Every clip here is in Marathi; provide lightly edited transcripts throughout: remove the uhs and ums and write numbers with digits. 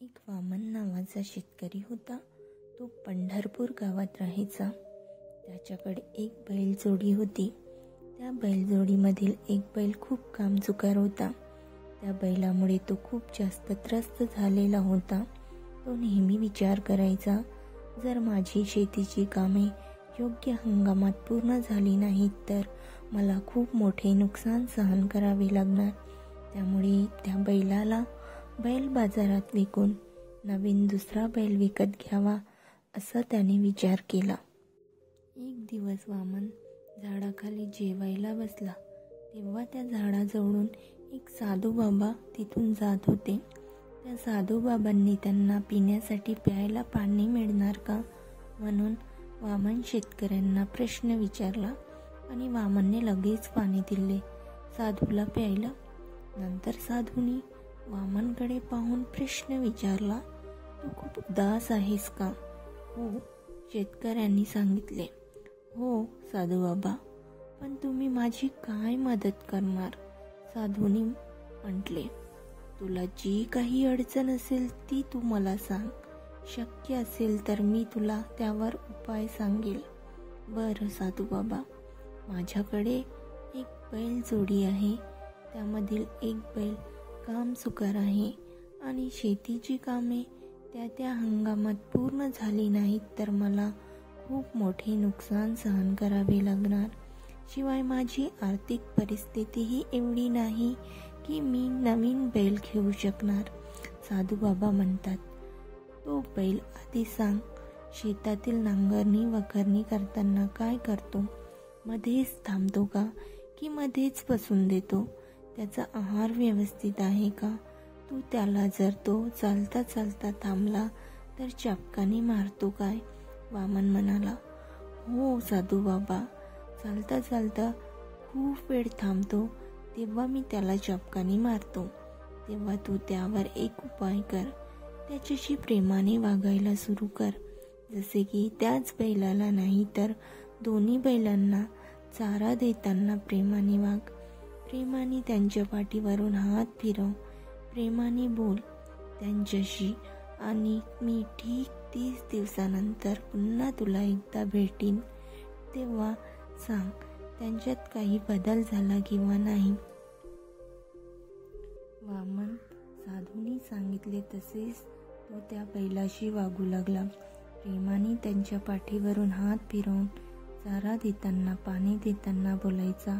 एक वामन नावाचा शेतकरी होता. तो पंढरपूर गावात राहायचा. त्याच्याकडे एक बैलजोडी होती. त्या बैलजोडीमधील एक बैल खूप कामचुकार होता. त्या बैलामुळे तो खूप जास्त त्रस्त झालेला होता. तो नेहमी विचार करायचा, जर माझी शेतीची कामे योग्य हंगामात पूर्ण झाली नाहीत तर मला खूप मोठे नुकसान सहन करावे लागणार. त्यामुळे त्या बैलाला बैल बाजारात विकून नवीन दुसरा बैल विकत घ्यावा असा त्याने विचार केला. एक दिवस वामन झाडाखाली जेवायला बसला. तेव्हा त्या झाडाजवळून एक साधू बाबा तिथून जात होते. त्या साधू बाबांनी त्यांना पिण्यासाठी प्यायला पाणी मिळणार का म्हणून वामन शेतकऱ्यांना प्रश्न विचारला आणि वामनने लगेच पाणी दिले साधूला प्यायला. नंतर साधूने वामनकडे पाहून प्रश्न विचारला, तू खूप उदास आहेस का? हो, शेतकऱ्यांनी सांगितले. हो साधू बाबा, पण तुम्ही माझी काय मदत करणार? साधूने म्हटले, तुला जी काही अडचण असेल ती तू मला सांग. शक्य असेल तर मी तुला त्यावर उपाय सांगेल. बरं साधू बाबा, माझ्याकडे एक बैल जोडी आहे. त्यामधील एक बैल कामचुकार आहे आणि शेतीची कामे त्या हंगामात पूर्ण झाली नाहीत तर मला खूप मोठे नुकसान सहन करावे लागणार. शिवाय माझी आर्थिक परिस्थितीही एवढी नाही की मी नवीन बैल घेऊ शकणार. साधू बाबा म्हणतात, तो बैल आधी सांग, शेतातील नांगरणी वखरणी करताना काय करतो? मध्येच थांबतो का की मध्येच बसून देतो? त्याचा आहार व्यवस्थित आहे का? तू त्याला जर तो चालता चालता थांबला तर चाबकाने मारतो काय? वामन म्हणाला, हो साधू बाबा, चालता चालता खूप वेळ थांबतो तेव्हा मी त्याला चाबकाने मारतो. तेव्हा तू त्यावर एक उपाय कर, त्याच्याशी प्रेमाने वागायला सुरू कर. जसे की त्याच बैलाला नाही तर दोन्ही बैलांना चारा देताना प्रेमाने वाग. प्रेमाने त्यांच्या पाठीवरून हात फिरव. प्रेमाने बोल त्यांच्याशी आणि मी ठीक 30 दिवसानंतर पुन्हा तुला एकदा भेटीन. तेव्हा सांग त्यांच्यात काही बदल झाला किंवा नाही. वामन साधूने सांगितले तसेच तो त्या बैलाशी वागू लागला. प्रेमाने त्यांच्या पाठीवरून हात फिरवून चारा देताना पाणी देताना बोलायचा.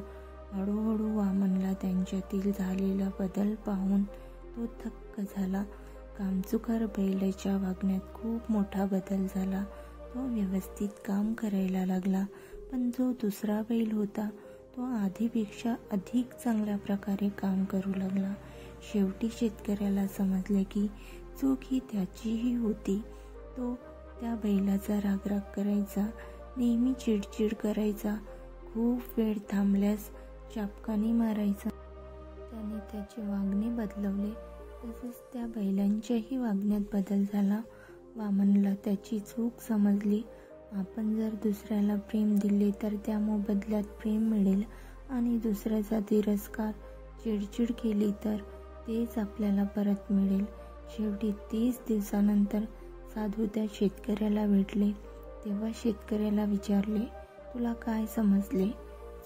हळूहळू वामनला त्यांच्यातील झालेला बदल पाहून तो थक्क झाला. कामचुकार बैलाच्या वागण्यात खूप मोठा बदल झाला. तो व्यवस्थित काम करायला लागला. पण जो दुसरा बैल होता तो आधीपेक्षा अधिक चांगल्या प्रकारे काम करू लागला. शेवटी शेतकऱ्याला समजले की चूक ही त्याचीही होती. तो त्या बैलाचा रागराग करायचा, नेहमी चिडचिड करायचा, खूप वेळ थांबल्यास चाबकाने मारायचा. त्याने त्याचे वागणे बदलवले. तसेच त्या बैलांच्याही वागण्यात बदल झाला. वामनला त्याची चूक समजली. आपण जर दुसऱ्याला प्रेम दिले तर त्या मोबदल्यात प्रेम मिळेल आणि दुसऱ्याचा तिरस्कार चिडचिड केली तर तेच आपल्याला परत मिळेल. शेवटी 30 दिवसानंतर साधू त्या शेतकऱ्याला भेटले. तेव्हा शेतकऱ्याला विचारले, तुला काय समजले?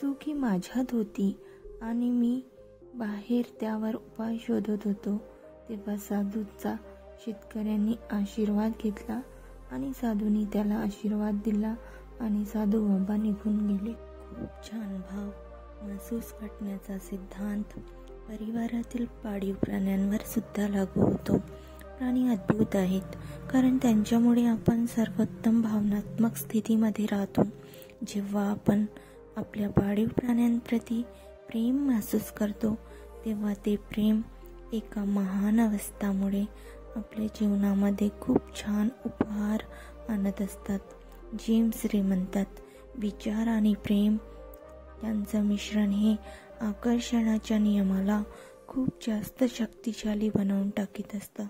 चूक ही माझ्यात होती आणि मी बाहेर त्यावर उपाय शोधत होतो. तेव्हा साधूचा शेतकऱ्यांनी आशीर्वाद घेतला आणि साधूने त्याला आशीर्वाद दिला आणि साधू बाबा निघून गेले. खूप छान भाव. महसूस वाटण्याचा सिद्धांत परिवारातील पाळीव प्राण्यांवर सुद्धा लागू होतो. प्राणी अद्भुत आहेत कारण त्यांच्यामुळे आपण सर्वोत्तम भावनात्मक स्थितीमध्ये राहतो. जेव्हा आपण आपल्या पाळीव प्राण्यांप्रती प्रेम महसूस करतो तेव्हा ते प्रेम एका महान अवस्थामुळे आपल्या जीवनामध्ये खूप छान उपहार आणत असतात. जेम्स रे म्हणतात, विचार आणि प्रेम यांचं मिश्रण हे आकर्षणाच्या नियमाला खूप जास्त शक्तिशाली बनवून टाकीत असतं.